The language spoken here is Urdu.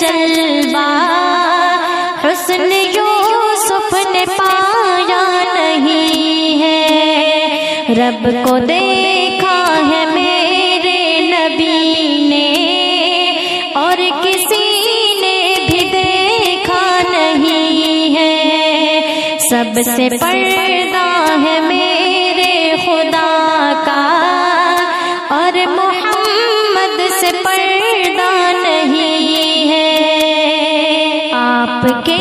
جلوہ حسن یوسف نے پایا نہیں ہے، رب کو دیکھا ہے میرے نبی نے اور کسی نے بھی دیکھا نہیں ہے، سب سے پردہ ہے میرے خدا کا اور محمد سے پردہ نہیں ہے، آپ کے